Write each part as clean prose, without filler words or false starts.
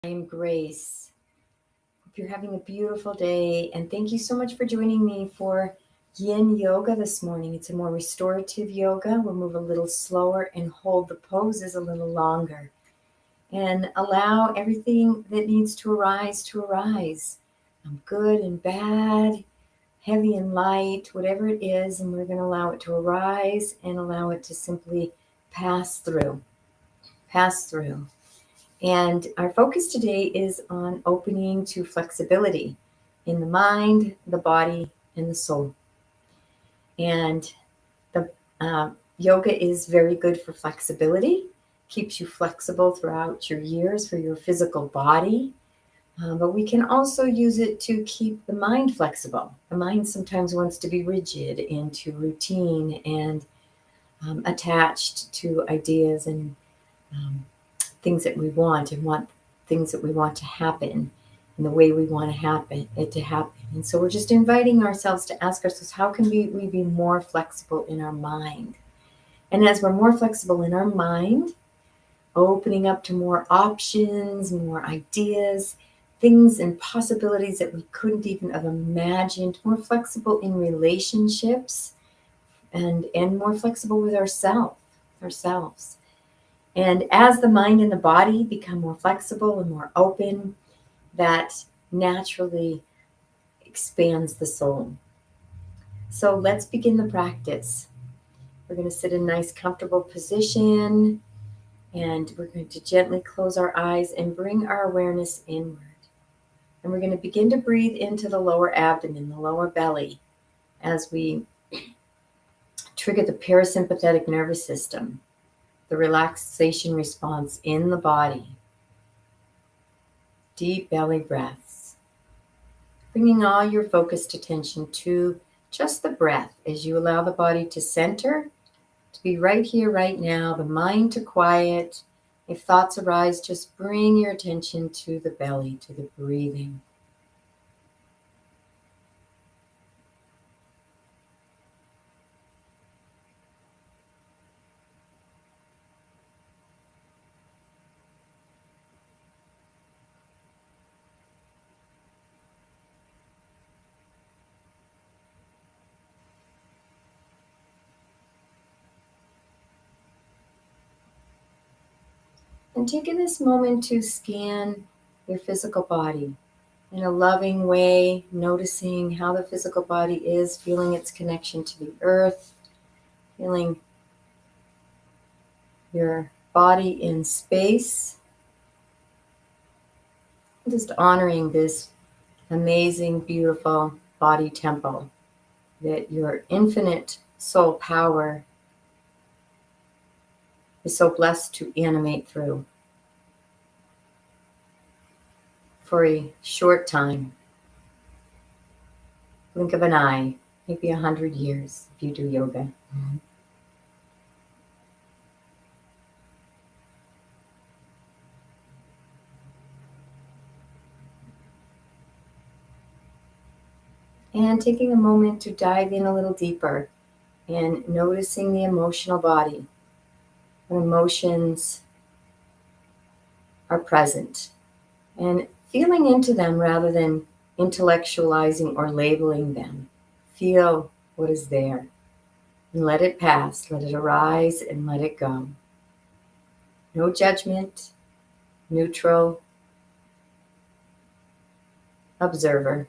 I'm Grace. Hope you're having a beautiful day, and thank you so much for joining me for Yin Yoga this morning. It's a more restorative yoga. We'll move a little slower and hold the poses a little longer and allow everything that needs to arise to arise. Good and bad, heavy and light, whatever it is, and we're going to allow it to arise and allow it to simply pass through. Pass through. And our focus today is on opening to flexibility in the mind, the body, and the soul. And the yoga is very good for flexibility, keeps you flexible throughout your years for your physical body. But we can also use it to keep the mind flexible. The mind sometimes wants to be rigid into routine and attached to ideas and things that we want things that we want to happen in the way we want it to happen. And so we're just inviting ourselves to ask ourselves, how can we be more flexible in our mind? And as we're more flexible in our mind, opening up to more options, more ideas, things and possibilities that we couldn't even have imagined, more flexible in relationships and more flexible with ourselves. And as the mind and the body become more flexible and more open, that naturally expands the soul. So let's begin the practice. We're going to sit in a nice, comfortable position, and we're going to gently close our eyes and bring our awareness inward. And we're going to begin to breathe into the lower abdomen, the lower belly, as we trigger the parasympathetic nervous system, the relaxation response in the body. Deep belly breaths. Bringing all your focused attention to just the breath as you allow the body to center, to be right here, right now, the mind to quiet. If thoughts arise, just bring your attention to the belly, to the breathing. And taking this moment to scan your physical body in a loving way, noticing how the physical body is, feeling its connection to the earth, feeling your body in space, just honoring this amazing, beautiful body temple that your infinite soul power is so blessed to animate through for a short time. Blink of an eye, maybe 100 years if you do yoga. And taking a moment to dive in a little deeper and noticing the emotional body. When emotions are present and feeling into them rather than intellectualizing or labeling them. Feel what is there and let it pass, let it arise and let it go. No judgment, neutral observer.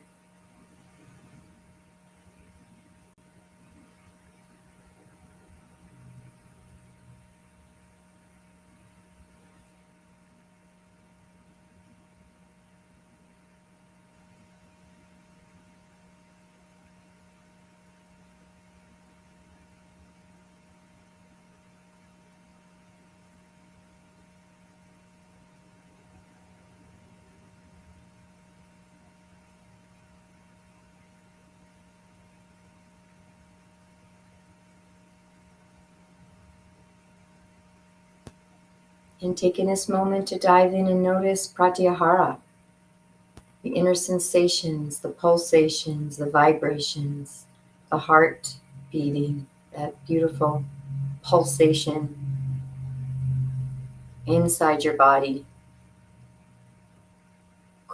And taking this moment to dive in and notice pratyahara, the inner sensations, the pulsations, the vibrations, the heart beating, that beautiful pulsation inside your body.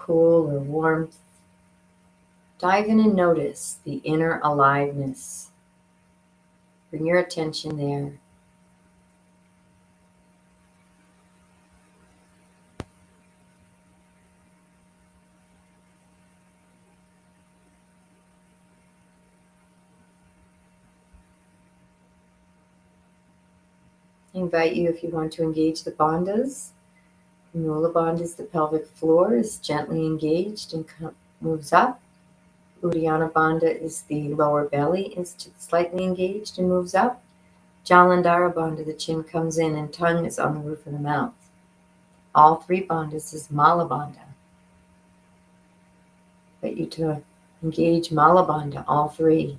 cool or warmth. Dive in and notice the inner aliveness. Bring your attention there. I invite you, if you want to engage the bandhas. Mula bandha is the pelvic floor, is gently engaged and moves up. Uddiyana bandha is the lower belly, is slightly engaged and moves up. Jalandhara bandha, the chin comes in and tongue is on the roof of the mouth. All three bandhas is mala bandha. I invite you to engage mala bandha, all three.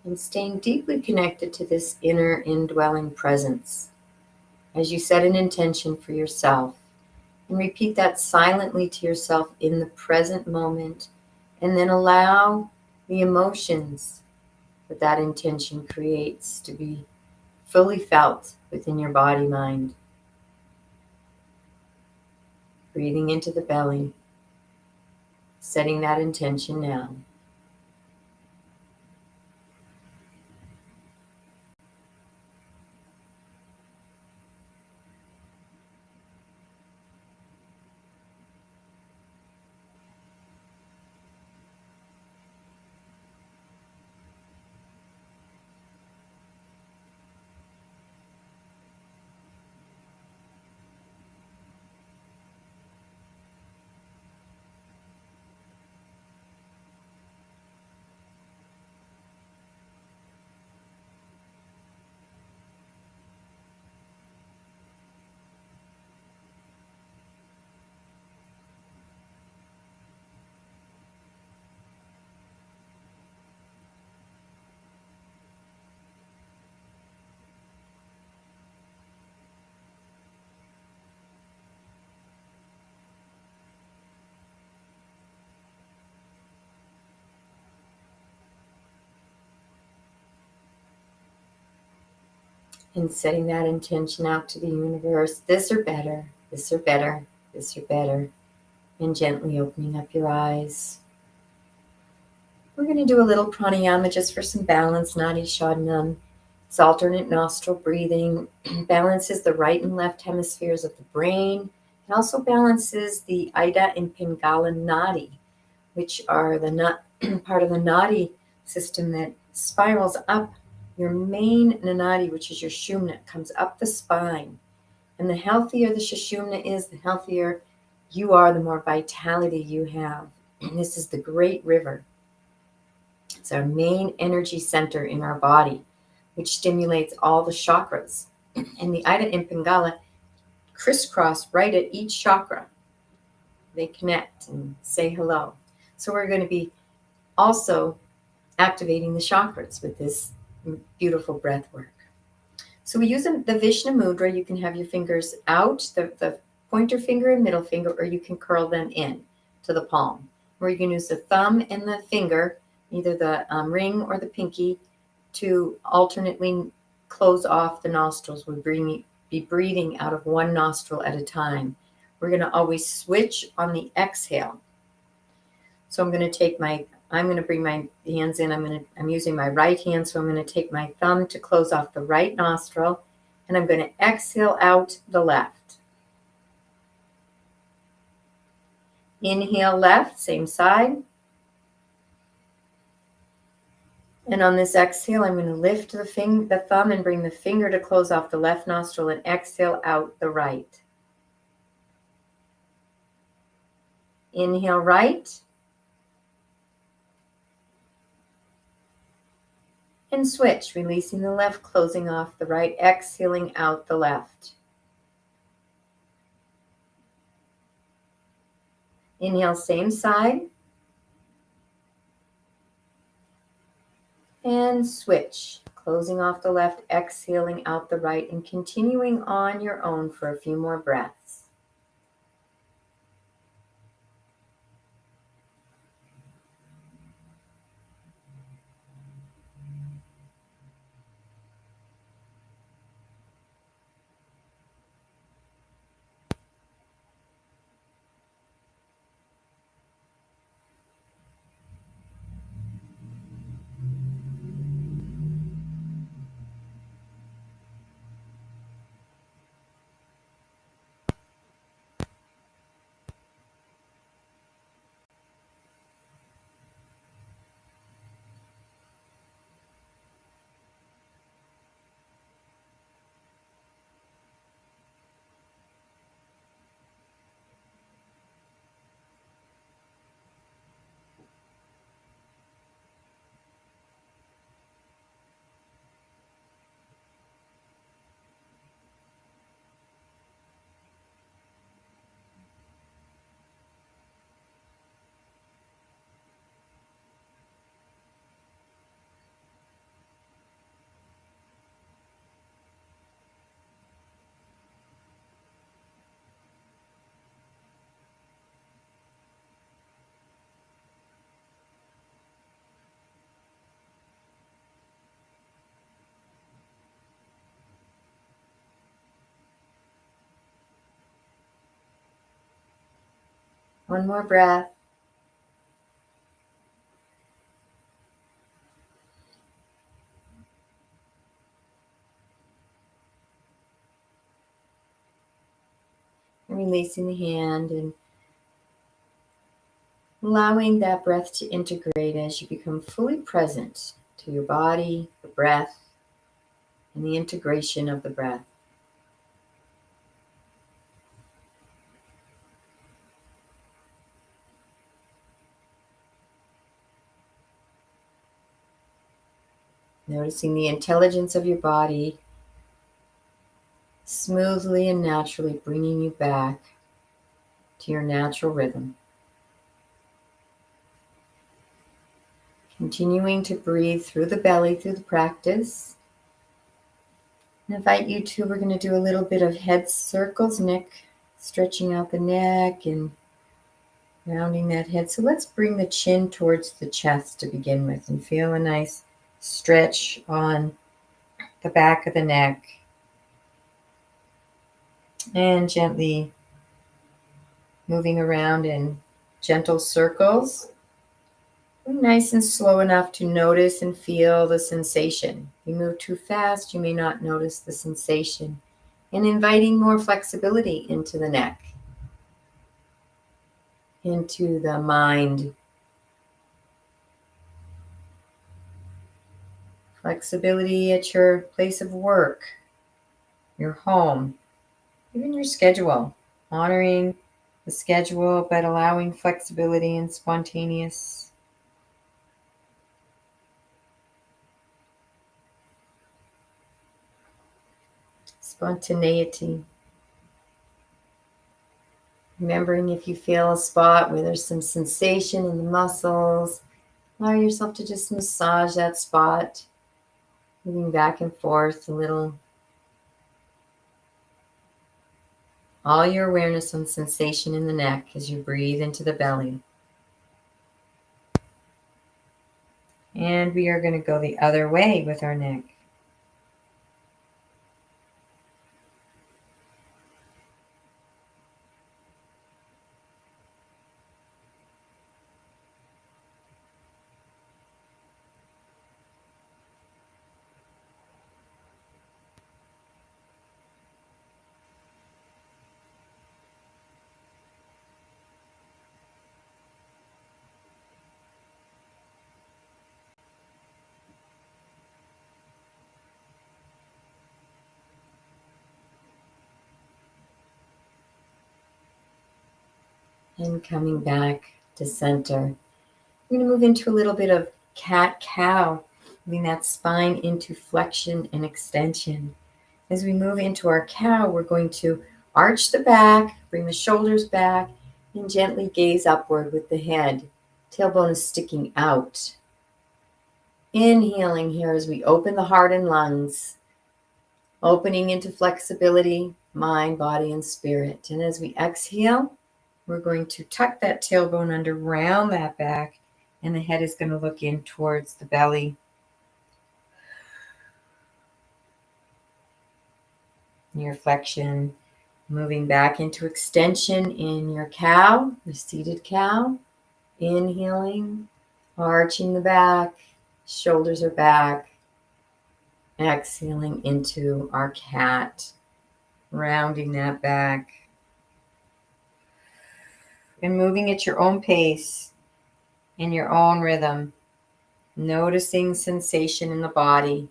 And staying deeply connected to this inner indwelling presence. As you set an intention for yourself, and repeat that silently to yourself in the present moment, and then allow the emotions that that intention creates to be fully felt within your body, mind. Breathing into the belly, setting that intention now. And setting that intention out to the universe, this or better, this or better, this or better. And gently opening up your eyes. We're going to do a little pranayama just for some balance, Nadi Shodhanam. It's alternate nostril breathing. Balances the right and left hemispheres of the brain. It also balances the Ida and Pingala Nadi, which are the part of the Nadi system that spirals up your main Nadi, which is your Shumna, comes up the spine. And the healthier the Sushumna is, the healthier you are, the more vitality you have. And this is the great river. It's our main energy center in our body, which stimulates all the chakras. And the Ida and Pingala crisscross right at each chakra. They connect and say hello. So we're going to be also activating the chakras with this beautiful breath work. So we use the Vishnu Mudra. You can have your fingers out, the pointer finger and middle finger, or you can curl them in to the palm. Or you can use the thumb and the finger, either the ring or the pinky, to alternately close off the nostrils. We'll be breathing out of one nostril at a time. We're going to always switch on the exhale. So I'm going to bring my hands in. I'm using my right hand, so I'm going to take my thumb to close off the right nostril, and I'm going to exhale out the left. Inhale left, same side. And on this exhale, I'm going to lift the thumb and bring the finger to close off the left nostril and exhale out the right. Inhale right. And switch, releasing the left, closing off the right, exhaling out the left. Inhale, same side. And switch, closing off the left, exhaling out the right, and continuing on your own for a few more breaths. One more breath. And releasing the hand and allowing that breath to integrate as you become fully present to your body, the breath, and the integration of the breath. Noticing the intelligence of your body smoothly and naturally bringing you back to your natural rhythm. Continuing to breathe through the belly, through the practice. I invite you to, we're going to do a little bit of head circles, neck, stretching out the neck and rounding that head. So let's bring the chin towards the chest to begin with and feel a nice stretch on the back of the neck. And gently moving around in gentle circles. Nice and slow enough to notice and feel the sensation. If you move too fast, you may not notice the sensation. And inviting more flexibility into the neck, into the mind. Flexibility at your place of work, your home, even your schedule. Honoring the schedule, but allowing flexibility and spontaneity. Remembering if you feel a spot where there's some sensation in the muscles, allow yourself to just massage that spot, moving back and forth a little. All your awareness on sensation in the neck as you breathe into the belly. And we are going to go the other way with our neck. And coming back to center. We're going to move into a little bit of cat-cow, moving that spine into flexion and extension. As we move into our cow, we're going to arch the back, bring the shoulders back, and gently gaze upward with the head. Tailbone is sticking out. Inhaling here as we open the heart and lungs, opening into flexibility, mind, body, and spirit. And as we exhale, we're going to tuck that tailbone under, round that back, and the head is going to look in towards the belly. Your flexion, moving back into extension in your cow, your seated cow. Inhaling, arching the back, shoulders are back. Exhaling into our cat, rounding that back. And moving at your own pace, in your own rhythm. Noticing sensation in the body.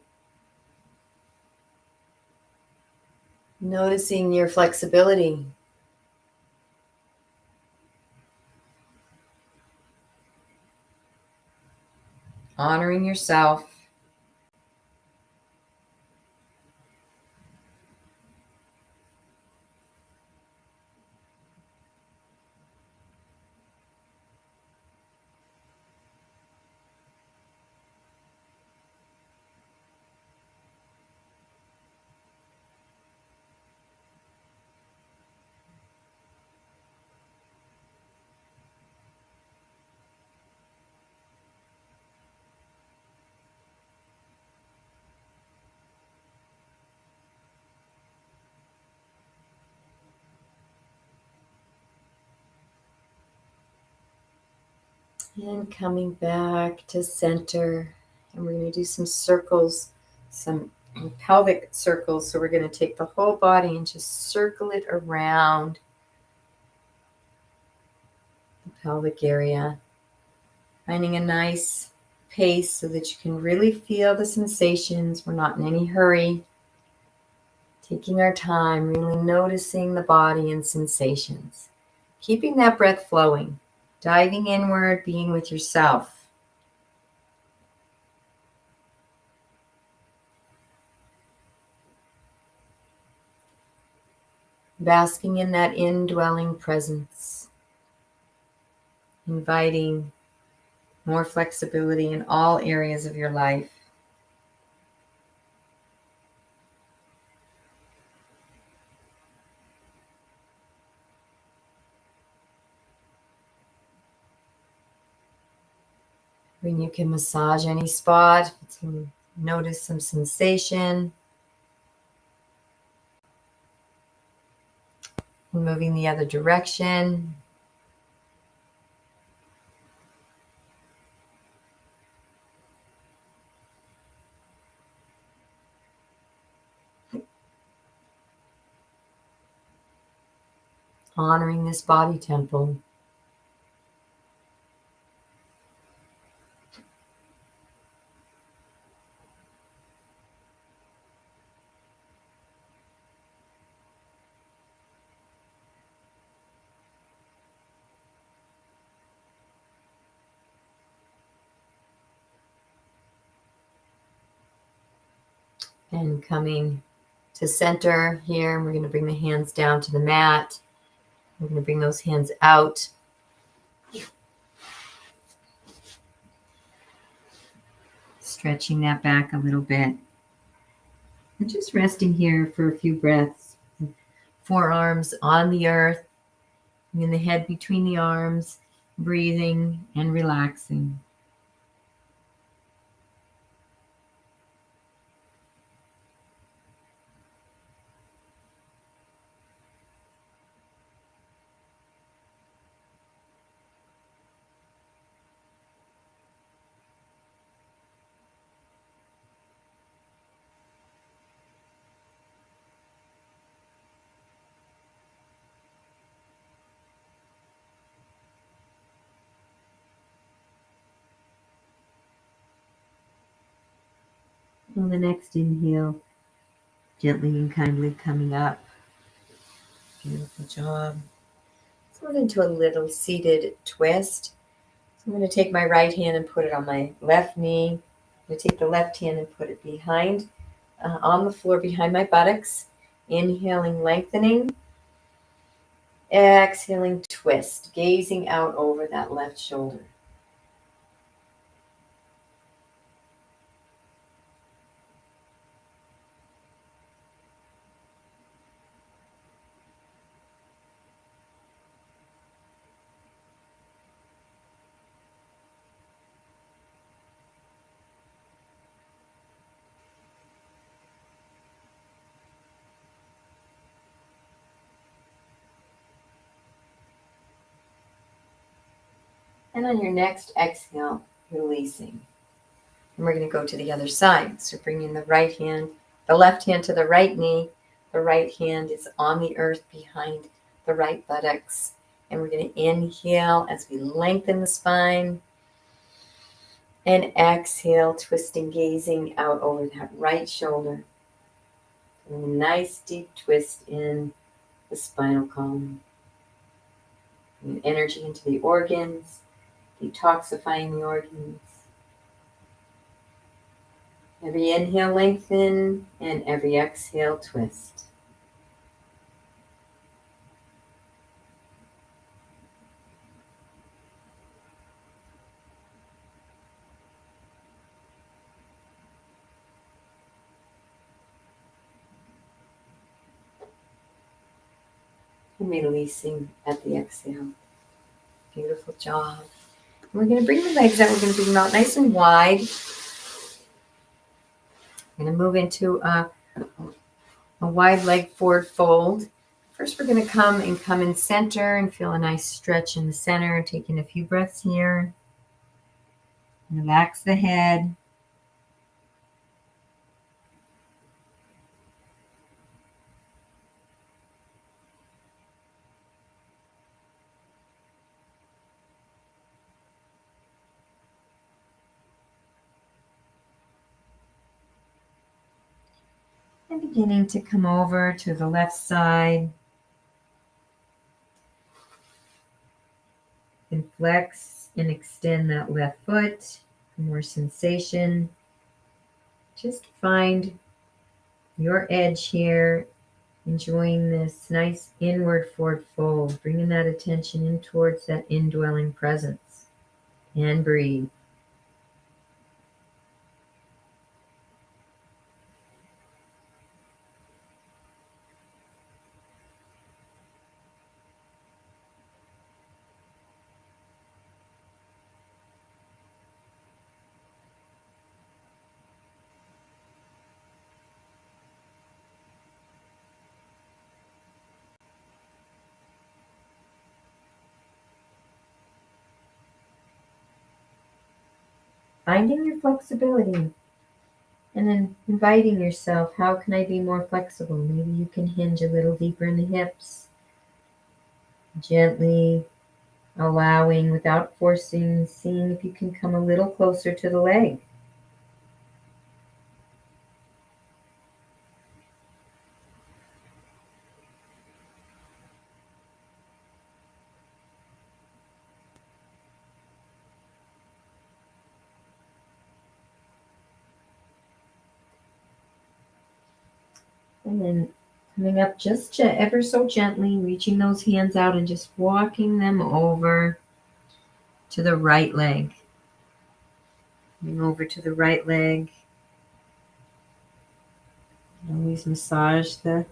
Noticing your flexibility. Honoring yourself. And coming back to center. And we're going to do some circles, some pelvic circles. So we're going to take the whole body and just circle it around the pelvic area. Finding a nice pace so that you can really feel the sensations. We're not in any hurry. Taking our time, really noticing the body and sensations. Keeping that breath flowing. Diving inward, being with yourself. Basking in that indwelling presence. Inviting more flexibility in all areas of your life. When you can massage any spot, to notice some sensation. And moving the other direction. Honoring this body temple. And coming to center here, we're going to bring the hands down to the mat. We're going to bring those hands out. Stretching that back a little bit. And just resting here for a few breaths. Forearms on the earth. And the head between the arms. Breathing and relaxing. On the next inhale, gently and kindly coming up. Beautiful job. Let's move into a little seated twist. So I'm going to take my right hand and put it on my left knee. I'm going to take the left hand and put it behind, on the floor behind my buttocks. Inhaling, lengthening. Exhaling, twist, gazing out over that left shoulder. And on your next exhale, releasing. And we're going to go to the other side. So bringing the right hand, the left hand to the right knee. The right hand is on the earth behind the right buttocks. And we're going to inhale as we lengthen the spine. And exhale, twisting, gazing out over that right shoulder. And a nice deep twist in the spinal column. And energy into the organs, detoxifying the organs. Every inhale, lengthen, and every exhale, twist. And releasing at the exhale. Beautiful job. And we're going to bring the legs out. We're going to bring them out nice and wide. We're going to move into a wide leg forward fold. First, we're going to come in center and feel a nice stretch in the center, taking a few breaths here. Relax the head. And beginning to come over to the left side. And flex and extend that left foot for more sensation. Just find your edge here, enjoying this nice inward forward fold, bringing that attention in towards that indwelling presence. And breathe. Finding your flexibility and then inviting yourself, how can I be more flexible? Maybe you can hinge a little deeper in the hips, gently allowing without forcing, seeing if you can come a little closer to the leg. And then coming up just ever so gently, reaching those hands out and just walking them over to the right leg. Coming over to the right leg. Always massage the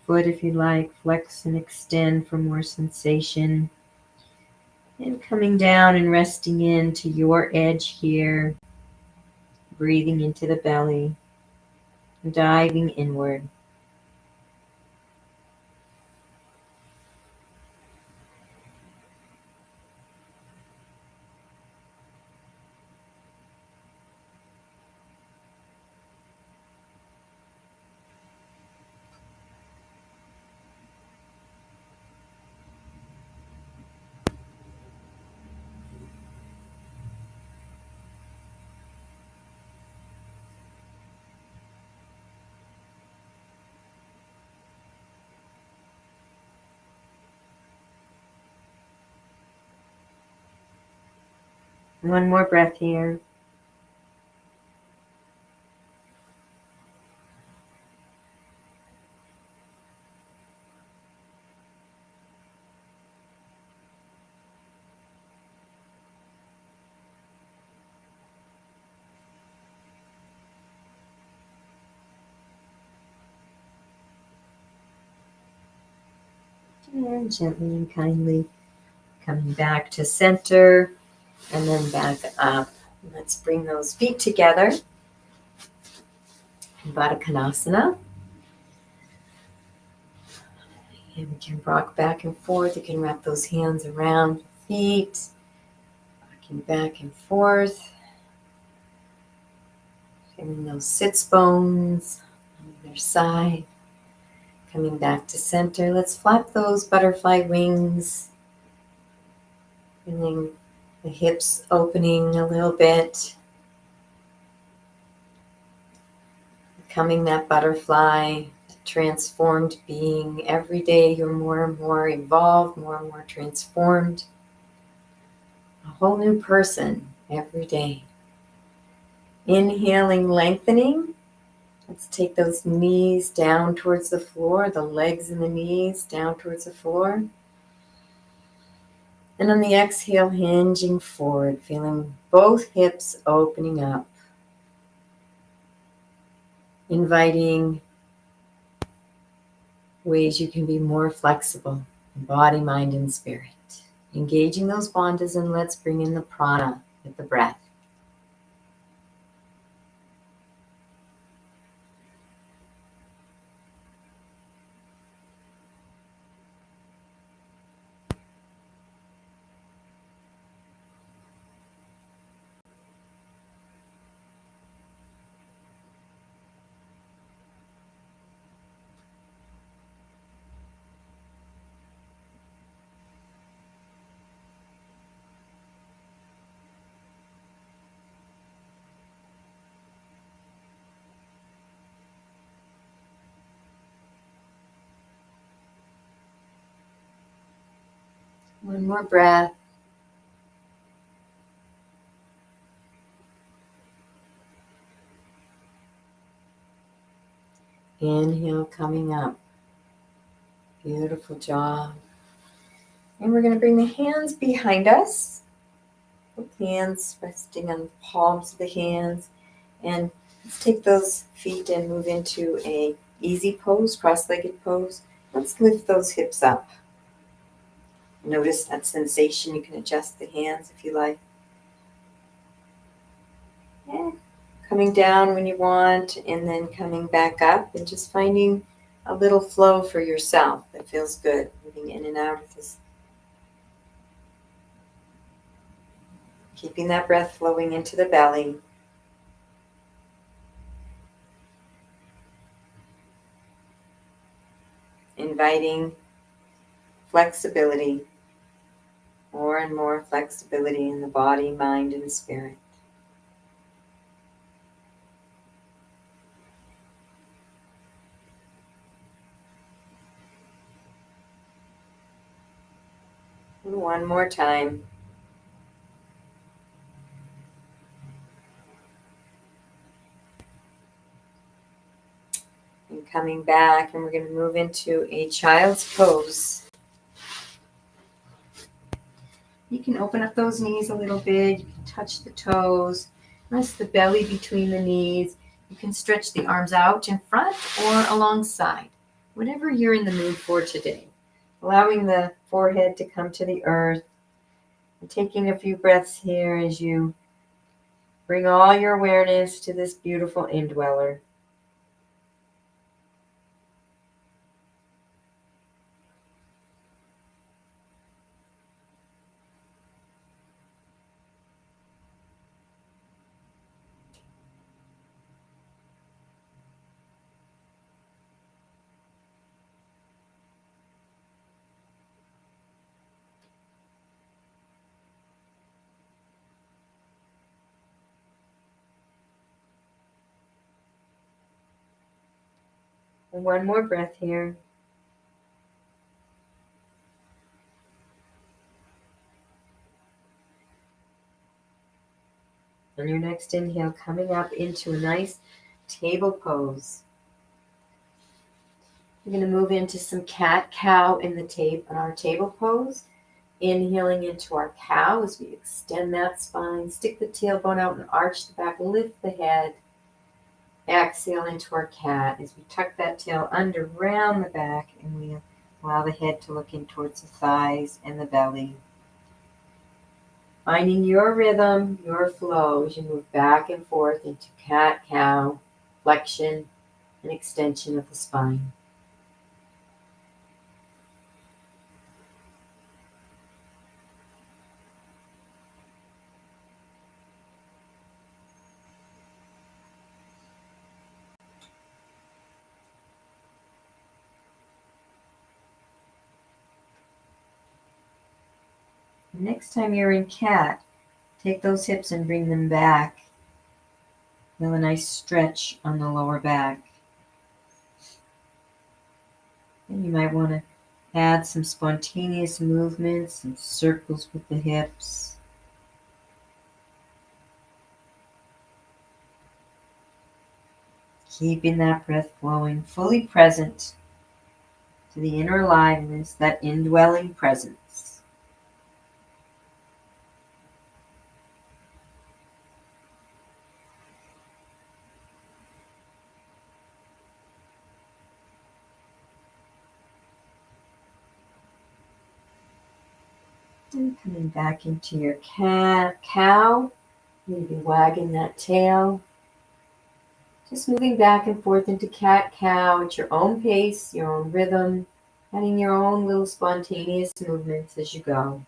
foot if you like. Flex and extend for more sensation. And coming down and resting into your edge here. Breathing into the belly. Diving inward. One more breath here. And gently and kindly coming back to center and then back up. Let's bring those feet together. Baddha Konasana. And we can rock back and forth. You can wrap those hands around the feet, rocking back and forth. Feeling those sits bones on either side. Coming back to center. Let's flap those butterfly wings. Feeling the hips opening a little bit. Becoming that butterfly, transformed being. Every day you're more and more evolved, more and more transformed. A whole new person every day. Inhaling, lengthening. Let's take those knees down towards the floor, the legs and the knees down towards the floor. And on the exhale, hinging forward, feeling both hips opening up. Inviting ways you can be more flexible in body, mind, and spirit. Engaging those bandhas, and let's bring in the prana with the breath. One more breath. Inhale, coming up. Beautiful job. And we're going to bring the hands behind us. Both hands resting on the palms of the hands. And let's take those feet and move into a easy pose, cross-legged pose. Let's lift those hips up. Notice that sensation. You can adjust the hands if you like. Yeah. Coming down when you want, and then coming back up, and just finding a little flow for yourself that feels good, moving in and out of this. Keeping that breath flowing into the belly. Inviting flexibility, more and more flexibility in the body, mind, and spirit. And one more time. And coming back, and we're going to move into a child's pose. You can open up those knees a little bit. You can touch the toes. Rest the belly between the knees. You can stretch the arms out in front or alongside, whatever you're in the mood for today. Allowing the forehead to come to the earth. And taking a few breaths here as you bring all your awareness to this beautiful indweller. And one more breath here. On your next inhale, coming up into a nice table pose. We're going to move into some cat-cow in our table pose. Inhaling into our cow as we extend that spine. Stick the tailbone out and arch the back. Lift the head. Exhale into our cat as we tuck that tail under, round the back, and we allow the head to look in towards the thighs and the belly. Finding your rhythm, your flow as you move back and forth into cat-cow, flexion and extension of the spine. Next time you're in cat, take those hips and bring them back. Feel a nice stretch on the lower back. And you might want to add some spontaneous movements, some circles with the hips. Keeping that breath flowing, fully present to the inner aliveness, that indwelling presence. And coming back into your cow, maybe wagging that tail. Just moving back and forth into cat-cow at your own pace, your own rhythm, adding your own little spontaneous movements as you go.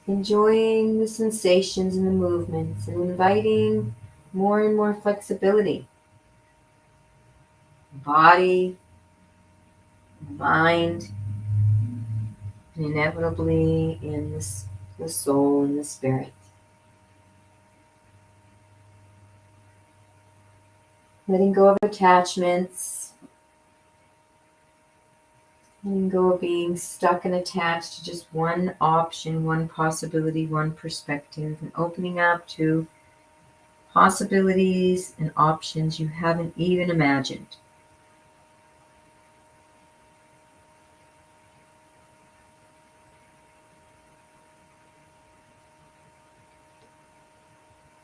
enjoying the sensations and the movements, and inviting more and more flexibility. Body, mind, and inevitably in the soul and the spirit. Letting go of attachments, letting go of being stuck and attached to just one option, one possibility, one perspective, and opening up to possibilities and options you haven't even imagined.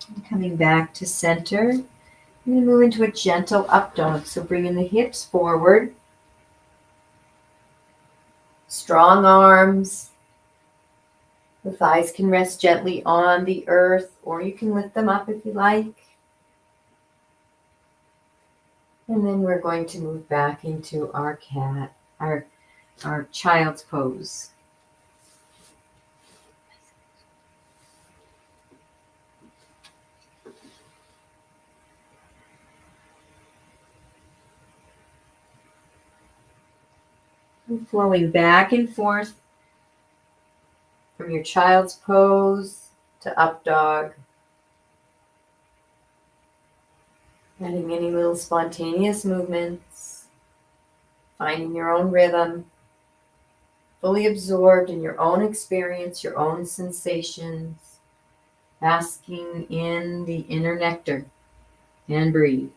And coming back to center, I'm going to move into a gentle up dog. So bringing the hips forward, strong arms. The thighs can rest gently on the earth, or you can lift them up if you like. And then we're going to move back into our cat, our child's pose. And flowing back and forth from your child's pose to up dog. Adding any little spontaneous movements, finding your own rhythm, fully absorbed in your own experience, your own sensations, basking in the inner nectar, and breathe.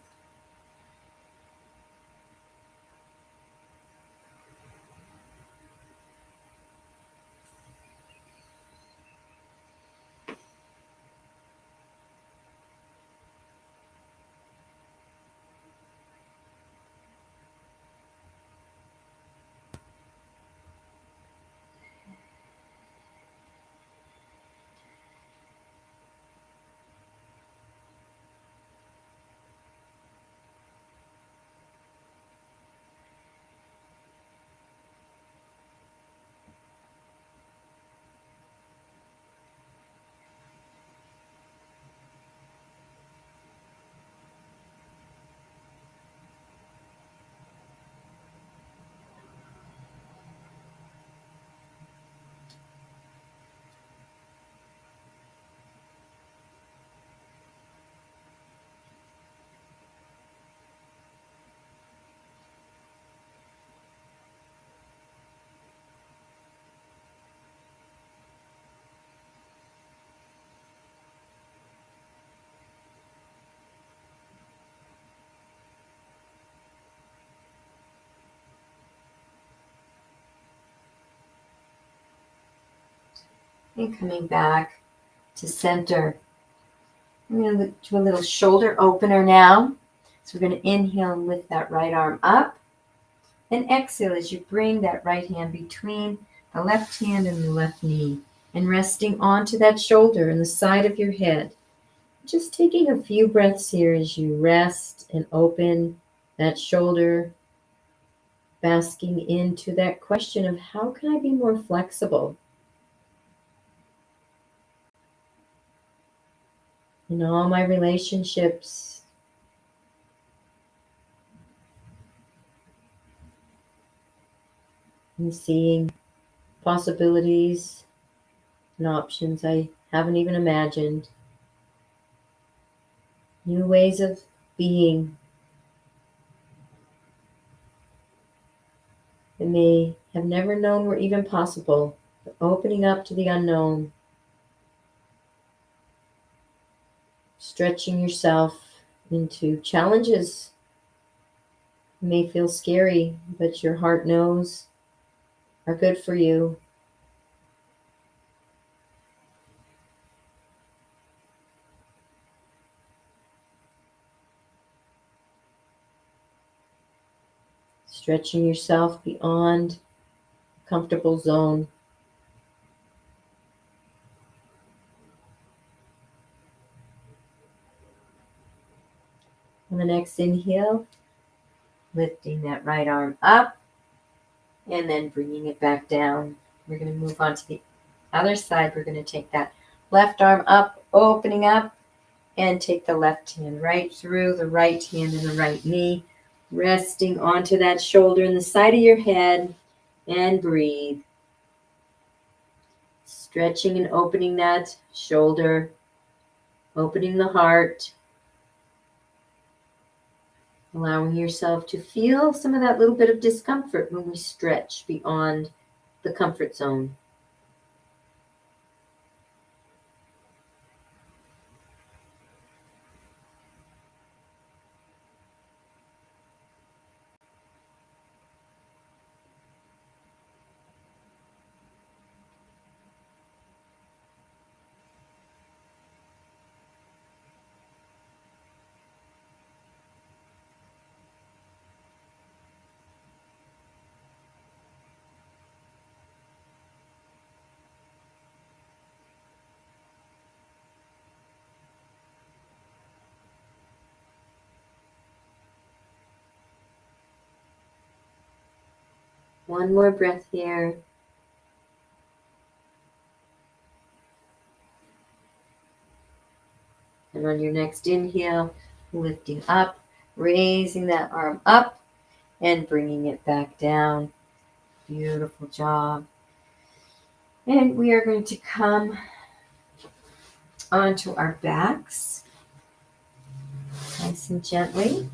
And coming back to center. I'm going to do a little shoulder opener now. So we're going to inhale and lift that right arm up. And exhale as you bring that right hand between the left hand and the left knee. And resting onto that shoulder and the side of your head. Just taking a few breaths here as you rest and open that shoulder, basking into that question of how can I be more flexible in all my relationships, and seeing possibilities and options I haven't even imagined, new ways of being that may have never known were even possible, but opening up to the unknown, stretching yourself into challenges. It may feel scary, but your heart knows are good for you. Stretching yourself beyond the comfortable zone. On the next inhale, lifting that right arm up and then bringing it back down. We're going to move on to the Other side, we're going to take that left arm up, opening up, and take the left hand right through the right hand and the right knee, resting onto that shoulder in the side of your head, and breathe. Stretching and opening that shoulder, opening the heart, allowing yourself to feel some of that little bit of discomfort when we stretch beyond the comfort zone. One more breath here. And on your next inhale, lifting up, raising that arm up and bringing it back down. Beautiful job. And we are going to come onto our backs, nice and gently.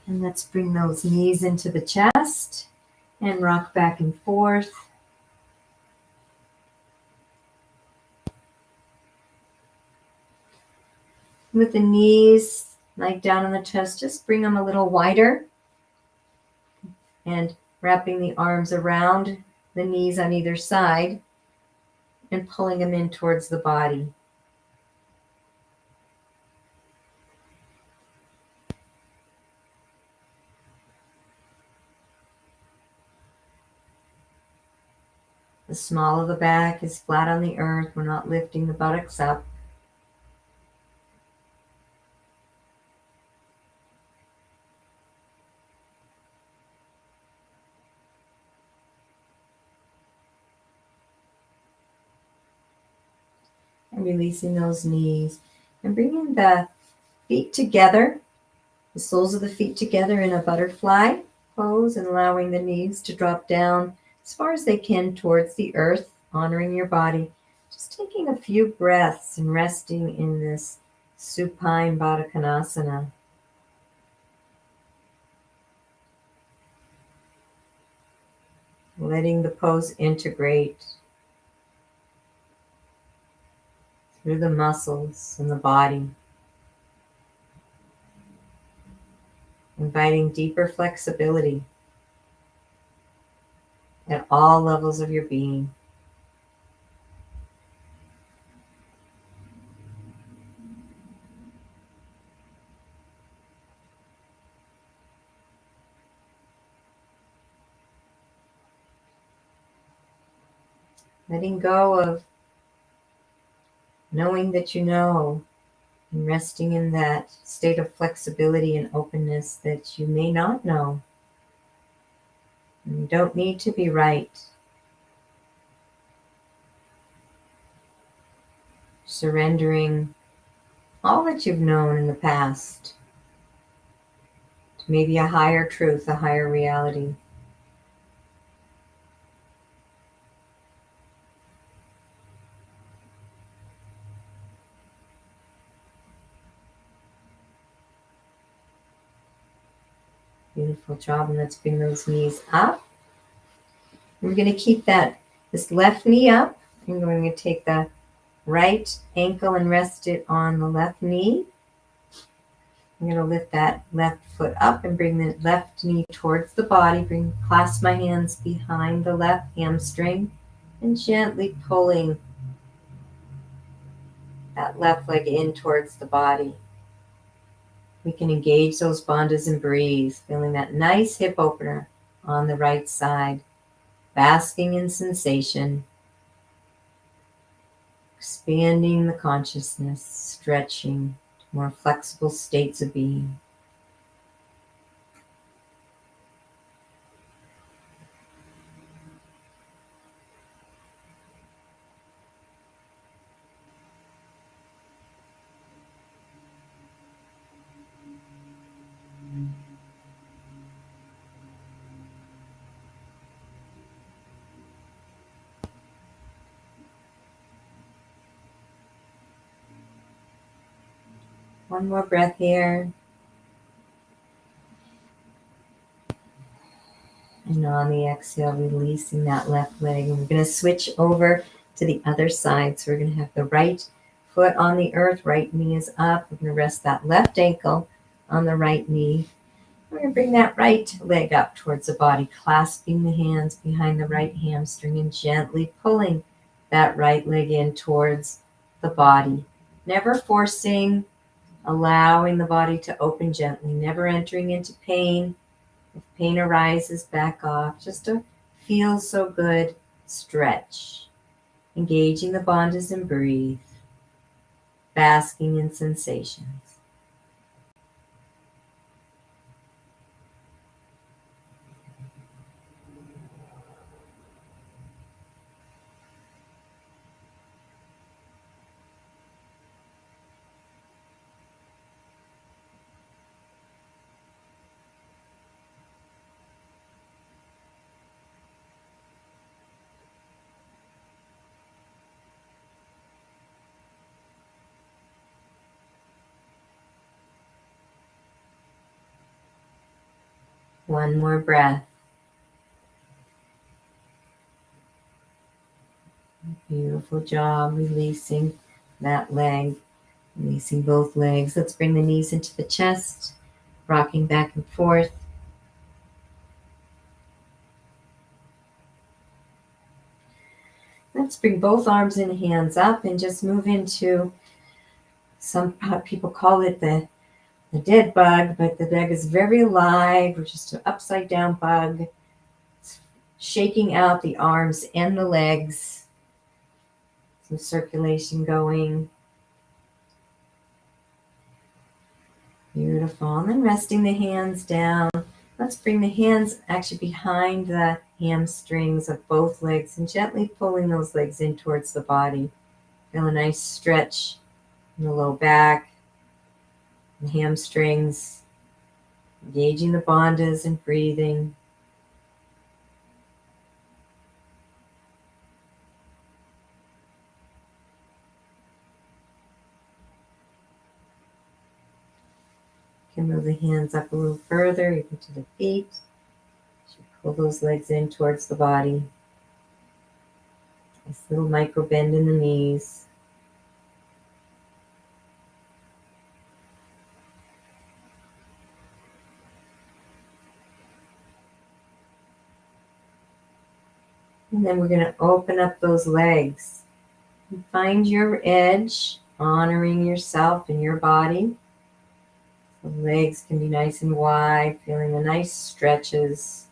And let's bring those knees into the chest and rock back and forth. With the knees like down on the chest, just bring them a little wider and wrapping the arms around the knees on either side and pulling them in towards the body. The small of the back is flat on the earth. We're not lifting the buttocks up. And releasing those knees and bringing the feet together, the soles of the feet together in a butterfly pose, and allowing the knees to drop down as far as they can towards the earth, honoring your body. Just taking a few breaths and resting in this supine Baddha Konasana. Letting the pose integrate through the muscles and the body. Inviting deeper flexibility at all levels of your being. Letting go of knowing that you know, and resting in that state of flexibility and openness that you may not know. And you don't need to be right. Surrendering all that you've known in the past to maybe a higher truth, a higher reality. Beautiful job. And let's bring those knees up. We're going to keep this left knee up. And we're going to take the right ankle and rest it on the left knee. I'm going to lift that left foot up and bring the left knee towards the body. Clasp my hands behind the left hamstring and gently pulling that left leg in towards the body. We can engage those bandhas and breathe, feeling that nice hip opener on the right side, basking in sensation, expanding the consciousness, stretching to more flexible states of being. One more breath here. And on the exhale, releasing that left leg. And we're going to switch over to the other side. So we're going to have the right foot on the earth, right knee is up. We're going to rest that left ankle on the right knee. We're going to bring that right leg up towards the body, clasping the hands behind the right hamstring and gently pulling that right leg in towards the body. Never forcing, allowing the body to open gently, never entering into pain. If pain arises, back off. Just a feel so good stretch. Engaging the bandhas and breathe. Basking in sensations. One more breath. Beautiful job releasing that leg, releasing both legs. Let's bring the knees into the chest, rocking back and forth. Let's bring both arms and hands up and just move into, some people call it the dead bug, but the bug is very alive. We're just an upside down bug. It's shaking out the arms and the legs. Some circulation going. Beautiful. And then resting the hands down. Let's bring the hands actually behind the hamstrings of both legs and gently pulling those legs in towards the body. Feel a nice stretch in the low back, the hamstrings, engaging the bandhas and breathing. You can move the hands up a little further, even to the feet. Pull those legs in towards the body. This little micro bend in the knees. And then we're going to open up those legs. And find your edge, honoring yourself and your body. The legs can be nice and wide, feeling the nice stretches.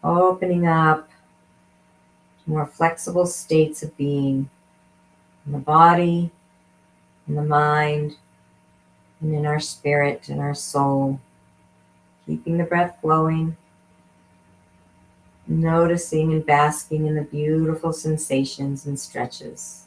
Opening up to more flexible states of being in the body, in the mind, and in our spirit and our soul. Keeping the breath flowing. Noticing and basking in the beautiful sensations and stretches.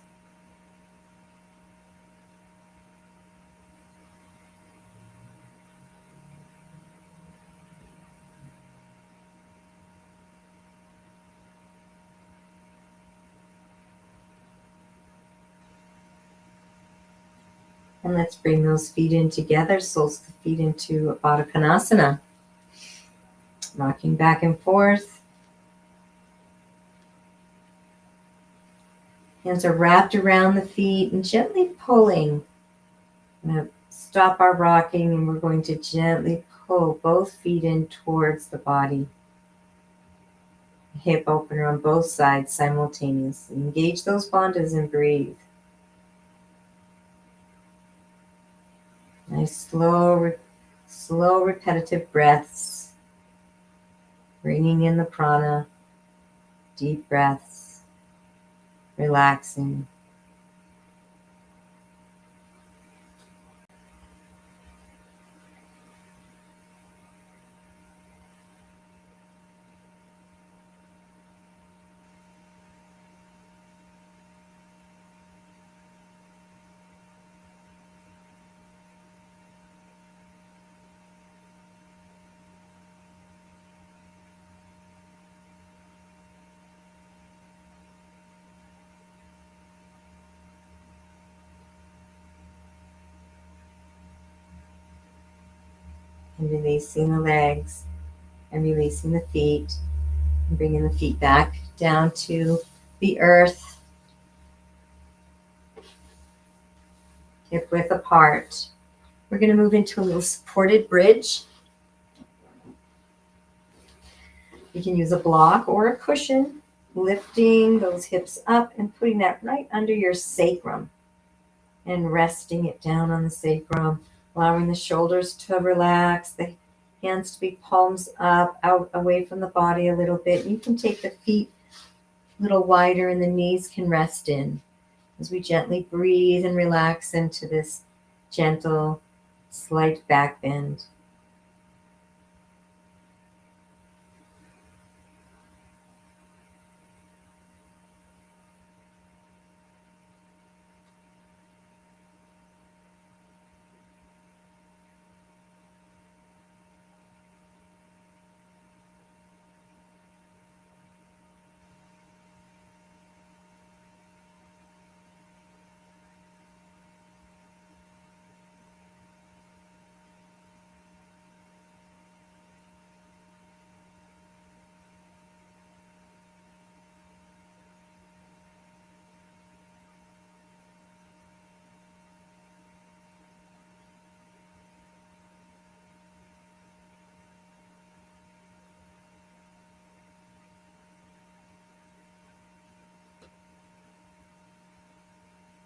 And let's bring those feet in together, soles of the feet into Baddha Konasana. Rocking back and forth. Hands are wrapped around the feet and gently pulling. We're going to stop our rocking and we're going to gently pull both feet in towards the body. Hip opener on both sides simultaneously. Engage those bandhas and breathe. Nice slow repetitive breaths. Bringing in the prana. Deep breaths. Relaxing. and releasing the legs and releasing the feet and bringing the feet back down to the earth, hip width apart. We're going to move into a little supported bridge. You can use a block or a cushion, lifting those hips up and putting that right under your sacrum and resting it down on the sacrum, allowing the shoulders to relax, the hands to be palms up, out away from the body a little bit. You can take the feet a little wider and the knees can rest in as we gently breathe and relax into this gentle, slight back bend.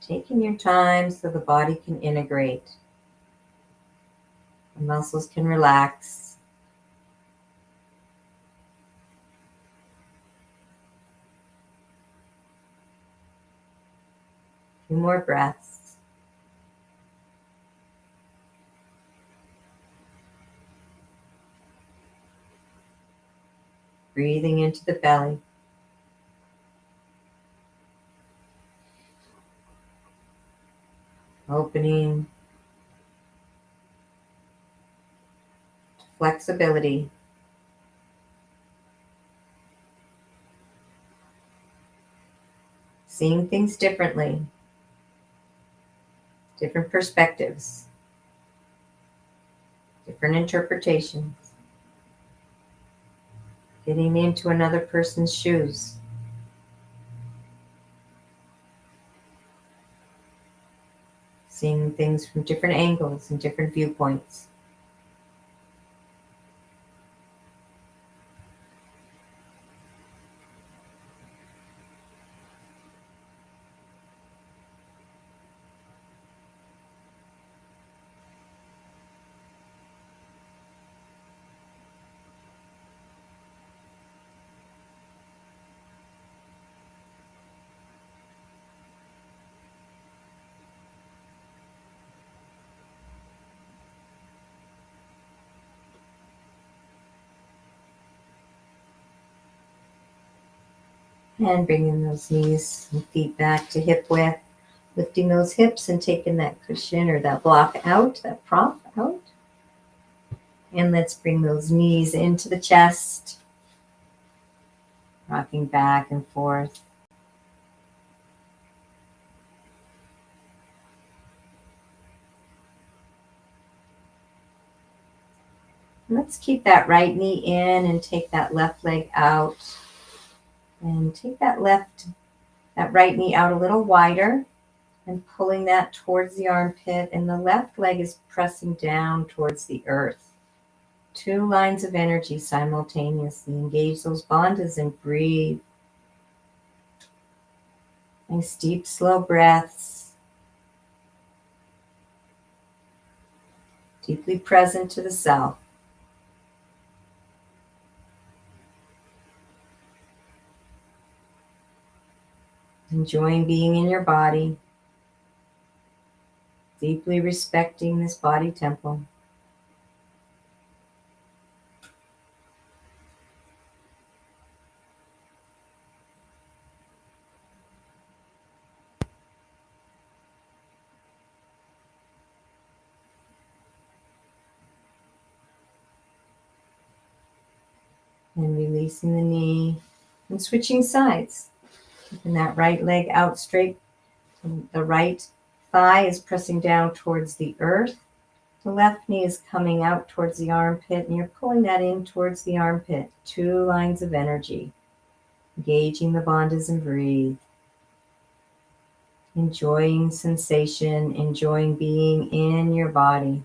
Taking your time so the body can integrate. The muscles can relax. A few more breaths. Breathing into the belly. Opening to flexibility. Seeing things differently. Different perspectives. Different interpretations. Getting into another person's shoes. Seeing things from different angles and different viewpoints. And bringing those knees and feet back to hip width. Lifting those hips and taking that cushion or that block out, that prop out. And let's bring those knees into the chest. Rocking back and forth. Let's keep that right knee in and take that left leg out. And take that right knee out a little wider and pulling that towards the armpit. And the left leg is pressing down towards the earth. 2 lines of energy simultaneously. Engage those bandhas and breathe. Nice deep, slow breaths. Deeply present to the self. Enjoying being in your body. Deeply respecting this body temple. And releasing the knee and switching sides. Keeping that right leg out straight. The right thigh is pressing down towards the earth. The left knee is coming out towards the armpit, and you're pulling that in towards the armpit. 2 lines of energy. Engaging the bandhas and breathe. Enjoying sensation, enjoying being in your body.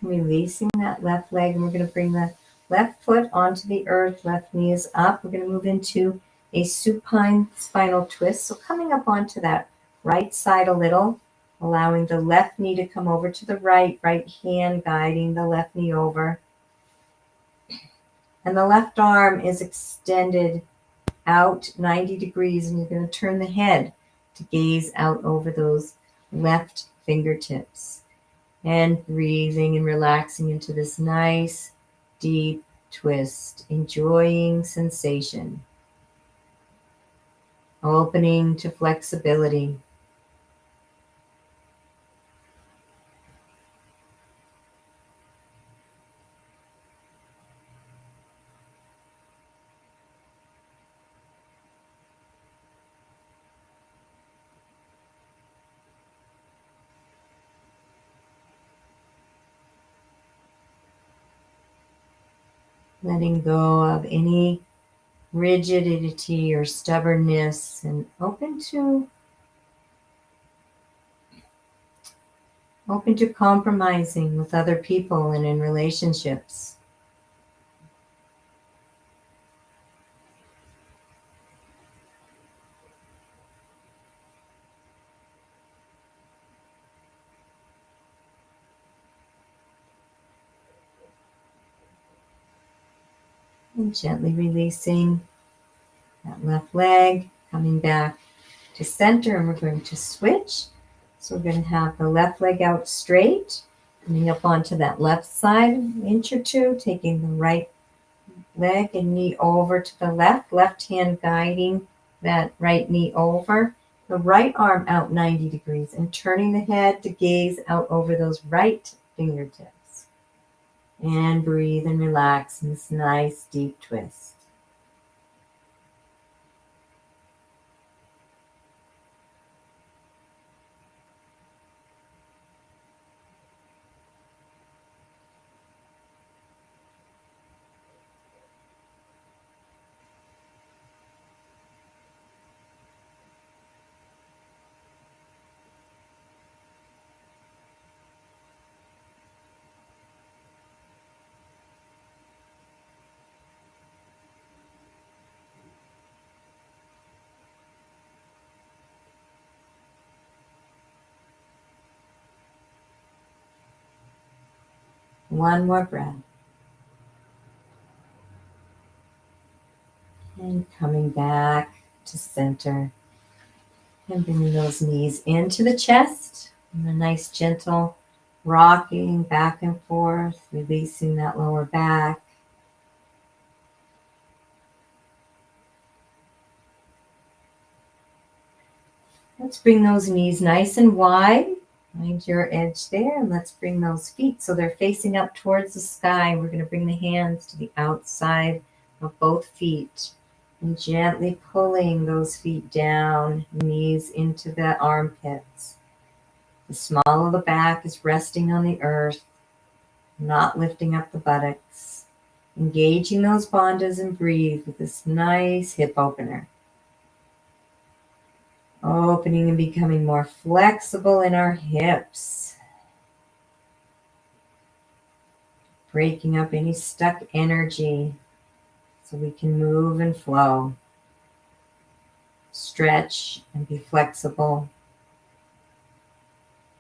Releasing that left leg, and we're going to bring the left foot onto the earth, left knee is up. We're going to move into a supine spinal twist. So coming up onto that right side a little, allowing the left knee to come over to the right hand guiding the left knee over. And the left arm is extended out 90 degrees, and you're going to turn the head to gaze out over those left fingertips. And breathing and relaxing into this nice, deep twist, enjoying sensation, opening to flexibility. Letting go of any rigidity or stubbornness, and open to compromising with other people and in relationships. And gently releasing that left leg, coming back to center, and we're going to switch. So we're going to have the left leg out straight, coming up onto that left side, an inch or two, taking the right leg and knee over to the left hand guiding that right knee over, the right arm out 90 degrees, and turning the head to gaze out over those right fingertips. And breathe and relax in this nice deep twist. One more breath. And coming back to center. And bringing those knees into the chest. And a nice gentle rocking back and forth, releasing that lower back. Let's bring those knees nice and wide. Find your edge there, and let's bring those feet so they're facing up towards the sky. We're going to bring the hands to the outside of both feet and gently pulling those feet down, knees into the armpits. The small of the back is resting on the earth, not lifting up the buttocks. Engaging those bandhas and breathe with this nice hip opener. Opening and becoming more flexible in our hips. Breaking up any stuck energy so we can move and flow. Stretch and be flexible.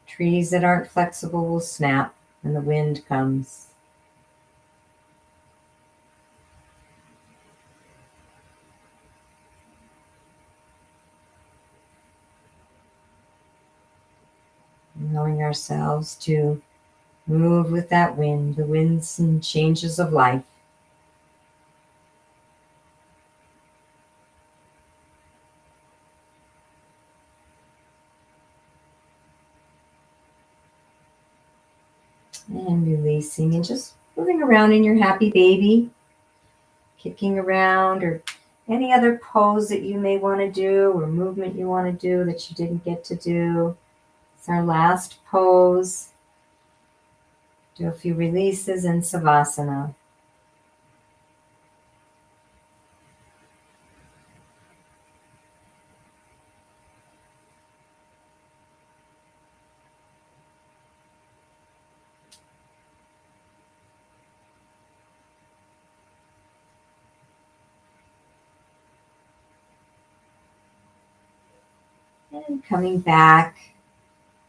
Trees that aren't flexible will snap when the wind comes. Allowing ourselves to move with that wind, the winds and changes of life. And releasing and just moving around in your happy baby, kicking around, or any other pose that you may want to do or movement you want to do that you didn't get to do. It's our last pose. Do a few releases in Savasana. And coming back,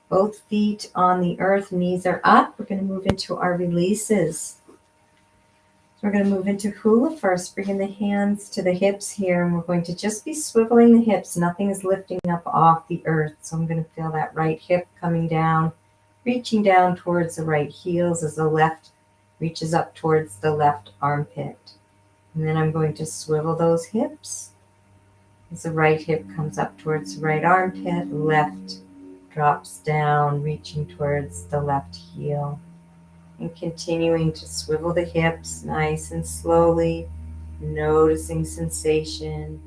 both feet on the earth, knees are up. We're going to move into our releases. So we're going to move into hula first, bringing the hands to the hips here, and we're going to just be swiveling the hips. Nothing is lifting up off the earth. So I'm going to feel that right hip coming down, reaching down towards the right heels as the left reaches up towards the left armpit. And then I'm going to swivel those hips as the right hip comes up towards the right armpit, left drops down, reaching towards the left heel. And continuing to swivel the hips nice and slowly, noticing sensation,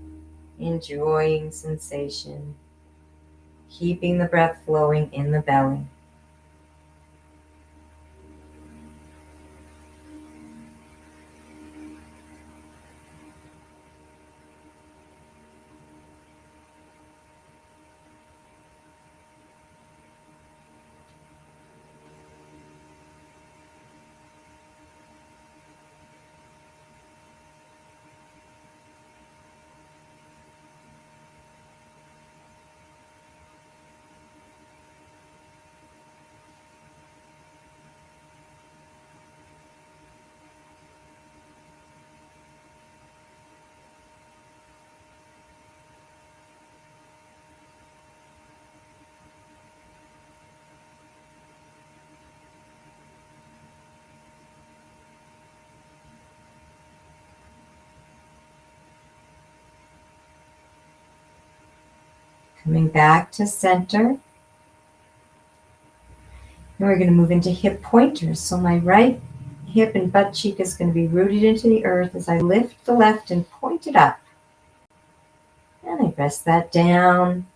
enjoying sensation, keeping the breath flowing in the belly. Coming back to center. And we're going to move into hip pointers. So my right hip and butt cheek is going to be rooted into the earth as I lift the left and point it up. And I rest that down.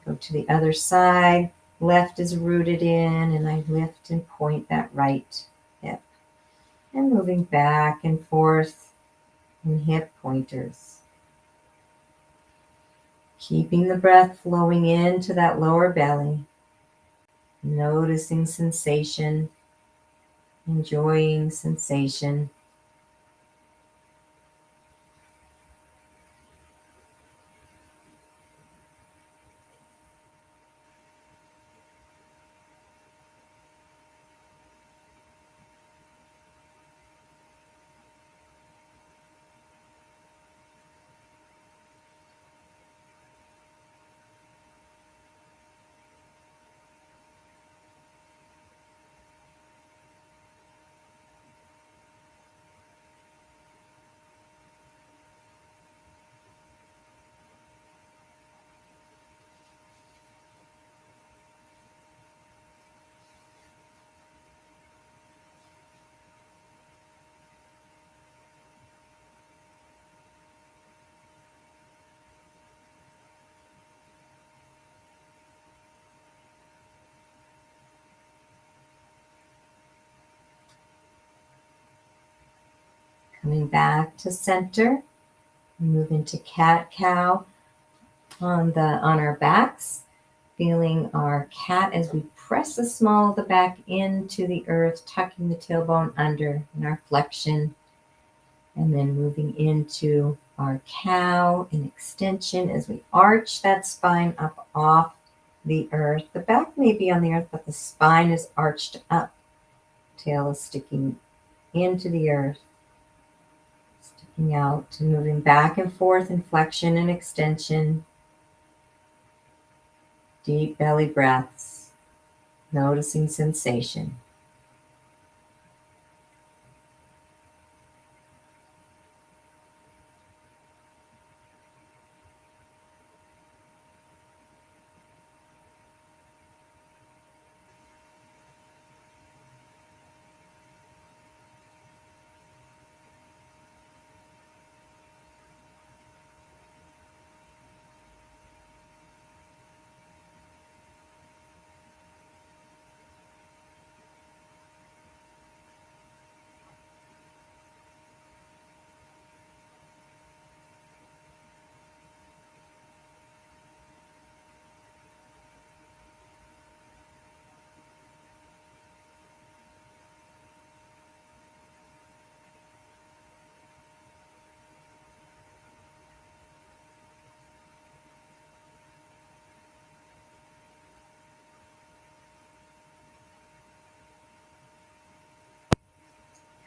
Go to the other side. Left is rooted in, and I lift and point that right hip. And moving back and forth in hip pointers. Keeping the breath flowing into that lower belly. Noticing sensation, enjoying sensation. Coming back to center. Move into cat-cow on our backs. Feeling our cat as we press the small of the back into the earth, tucking the tailbone under in our flexion. And then moving into our cow in extension as we arch that spine up off the earth. The back may be on the earth, but the spine is arched up. Tail is sticking into the earth, sticking out and moving back and forth in flexion and extension. Deep belly breaths, noticing sensation.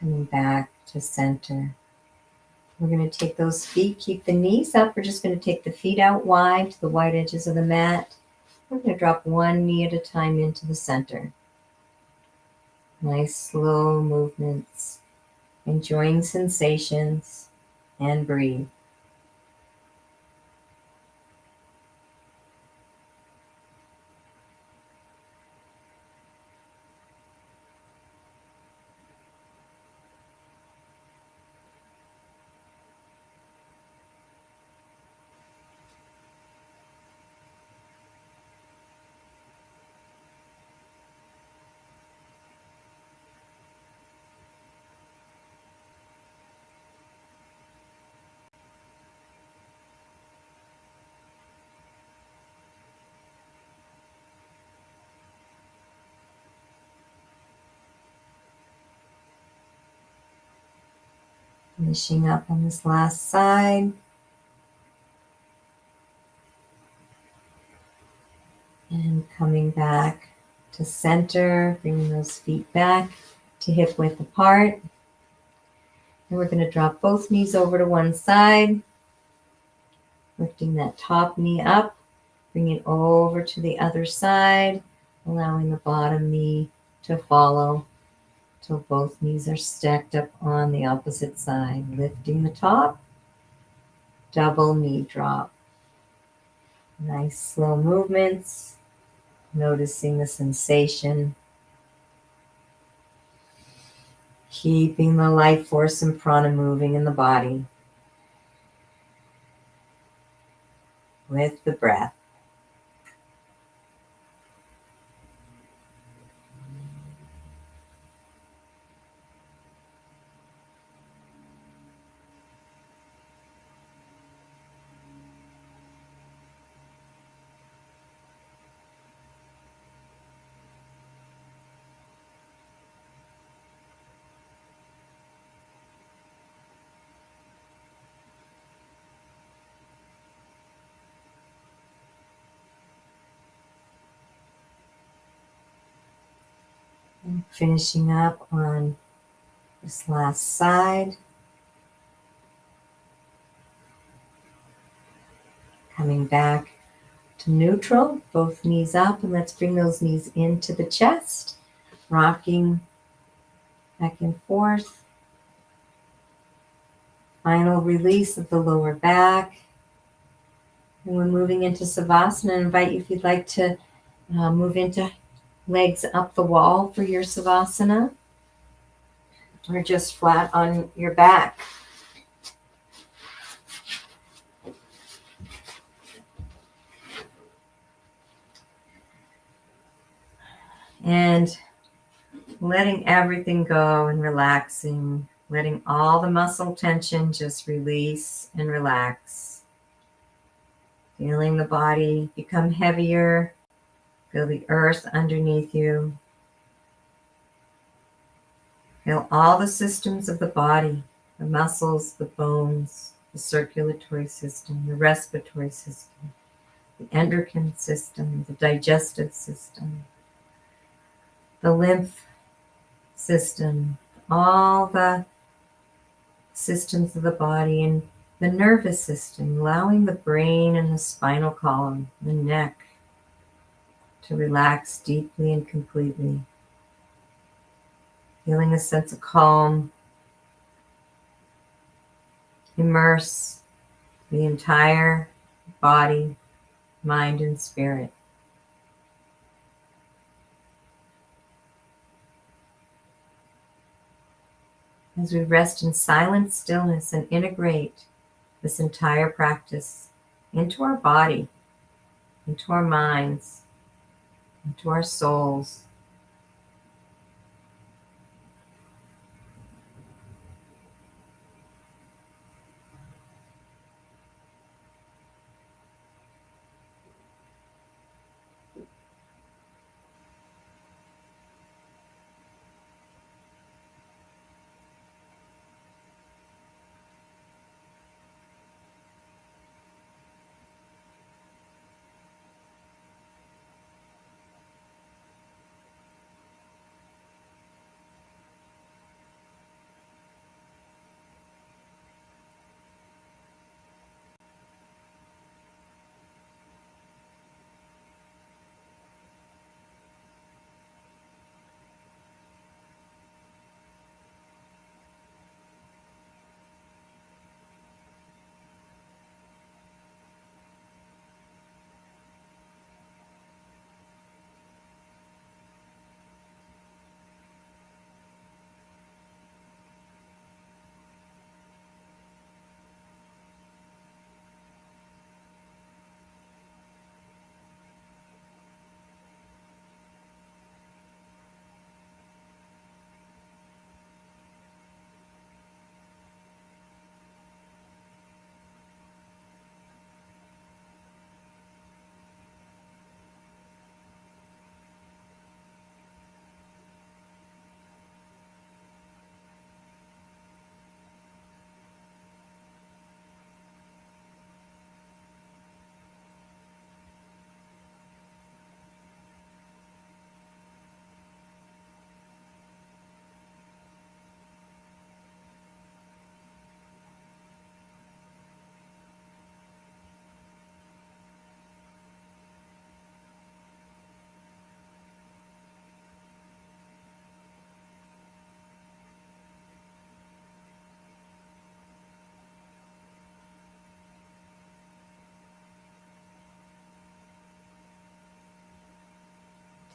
Coming back to center. We're going to take those feet, keep the knees up. We're just going to take the feet out wide to the wide edges of the mat. We're going to drop one knee at a time into the center. Nice slow movements, enjoying sensations, and breathe. Finishing up on this last side. And coming back to center, bringing those feet back to hip width apart. And we're going to drop both knees over to one side, lifting that top knee up, bring it over to the other side, allowing the bottom knee to follow till both knees are stacked up on the opposite side. Lifting the top, double knee drop. Nice slow movements, noticing the sensation. Keeping the life force and prana moving in the body with the breath. And finishing up on this last side. Coming back to neutral, both knees up, and let's bring those knees into the chest, rocking back and forth. Final release of the lower back. And we're moving into Savasana. I invite you, if you'd like to move into legs up the wall for your Savasana, or just flat on your back. And letting everything go and relaxing, letting all the muscle tension just release and relax. Feeling the body become heavier. Feel the earth underneath you. Feel all the systems of the body, the muscles, the bones, the circulatory system, the respiratory system, the endocrine system, the digestive system, the lymph system, all the systems of the body, and the nervous system, allowing the brain and the spinal column, the neck, to relax deeply and completely. Feeling a sense of calm, immerse the entire body, mind, and spirit. As we rest in silent stillness and integrate this entire practice into our body, into our minds, into our souls.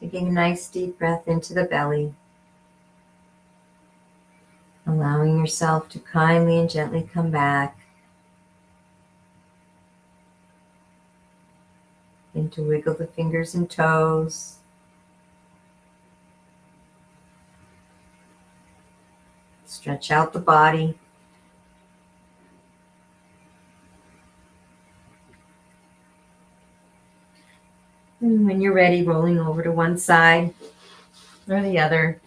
Taking a nice deep breath into the belly. Allowing yourself to kindly and gently come back. And to wiggle the fingers and toes. Stretch out the body. And when you're ready, rolling over to one side or the other.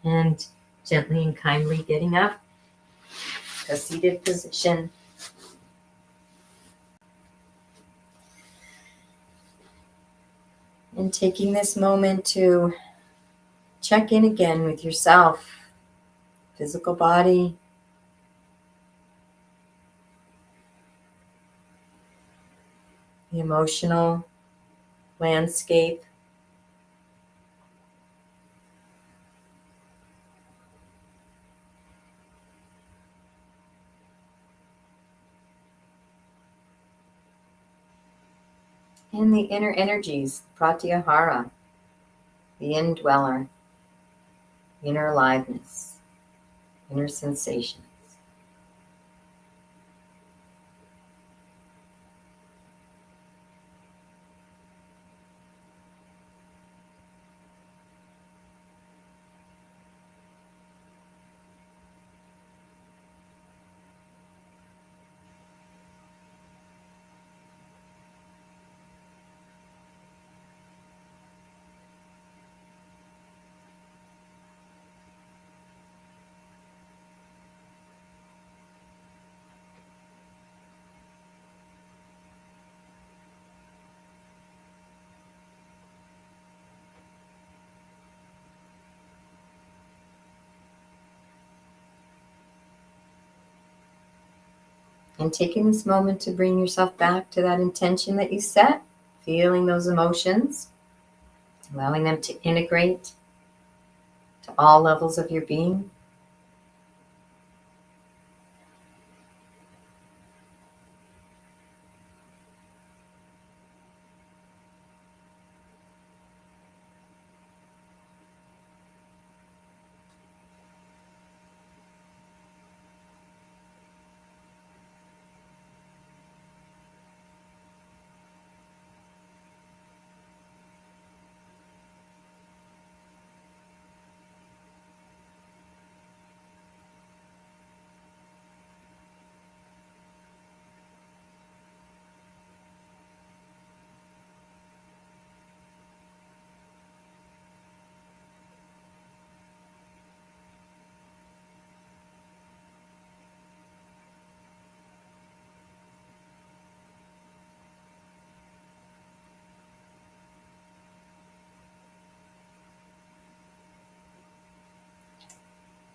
And gently and kindly getting up to a seated position. And taking this moment to check in again with yourself, physical body, the emotional landscape, and the inner energies, pratyahara, the indweller, inner aliveness, inner sensations. And taking this moment to bring yourself back to that intention that you set, feeling those emotions, allowing them to integrate to all levels of your being.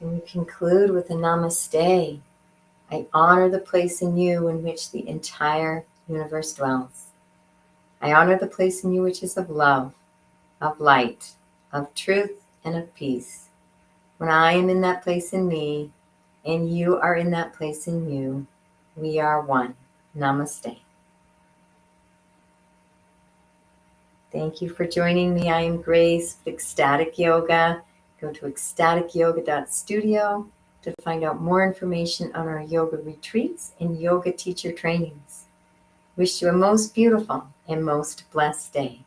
And we conclude with a namaste. I honor the place in you in which the entire universe dwells. I honor the place in you which is of love, of light, of truth, and of peace. When I am in that place in me, and you are in that place in you, we are one. Namaste. Thank you for joining me. I am Grace with Ecstatic Yoga. Go to EcstaticYoga.Studio to find out more information on our yoga retreats and yoga teacher trainings. Wish you a most beautiful and most blessed day.